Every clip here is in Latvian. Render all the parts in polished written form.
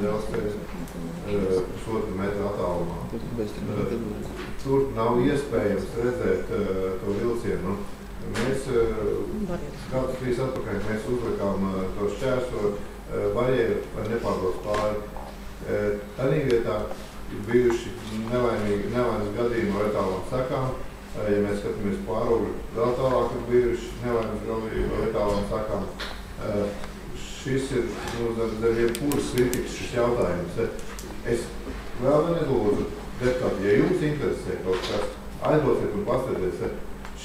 dzelzceļa pusotru metru attālumā. Tur nav iespējams redzēt to vilcienu. Mēs gadus 3 atpakaļ mēs uzlikām to šķērso barjeru, lai nepārbrauc pāri. Tādā vietā ir bijuši nelaimes gadījumi ar letālām sekām. Ja mēs skatāmies pārogļu, vēl tālāk ir bijuši nelaimes gadījumi ar letālām sekām. Šis ir zem jebkuras kritikas šis jautājums. Es vēl nelūdzu, deputāti, ja jums interesē kaut kas, aizbrauciet un paskatieties,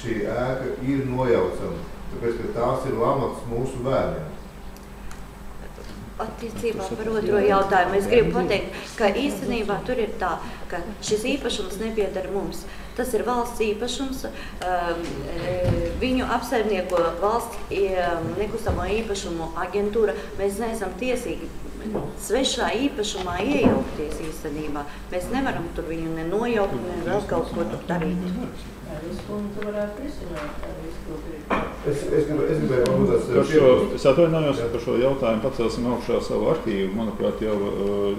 šī ēka ir nojaucama, tāpēc, ka tās ir lamats mūsu bērniem. Attiecībā par otro jautājumu es gribu pateikt, ka īstenībā tur ir tā, ka šis īpašums nepiedara mums. Tas ir valsts īpašums, viņu apsaimnieko valsts nekustamo īpašumu aģentūra. Mēs neesam tiesīgi svešā īpašumā iejaukties īstenībā. Mēs nevaram tur viņu nenojaukt, ne vēl kaut ko tur darīt. Es gribēju pamudāt. Es atvainojos par šo jautājumu, pacelsim augšā savu arhīvu. Manuprāt, jau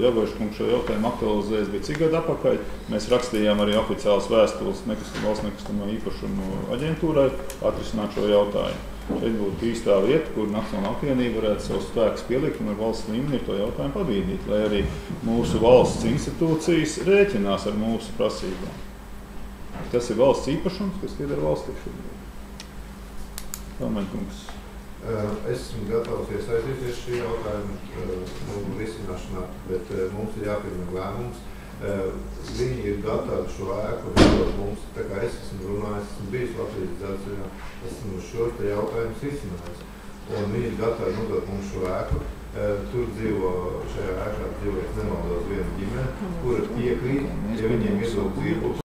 Jāvoškungs šo jautājumu aktualizējis bija cik gadu apakaļ. Mēs rakstījām arī oficiālas vēstules valsts nekustamo īpašumu aģentūrai atrisināt šo jautājumu. Šeit būtu īstā vieta, kur Nacionālā apvienība varētu savus spēkus pielikt un ar valsts līmeni to jautājumu pabīdīt, lai arī mūsu valsts institūcijas rēķinās ar mūsu prasībām. Tas ir valsts īpašums, kas pieder valstī šobrīd. Kalmeņkungs. Esmu gatavs iesaistīties šī jautājuma risināšanā, bet mums ir jāpieņem lēmums. Viņi ir gatavi šo ēku dot mums, tā kā es esmu runājis, esmu bijis Latvijas dzelzceļā, esmu šos te jautājumus risinājis. Un viņi ir gatavi nodot mums šo ēku. Tur šajā ēkā dzīvo, es nemaldos, viena ģimene, kura piekrīt, ja viņiem iedod dzīvokli.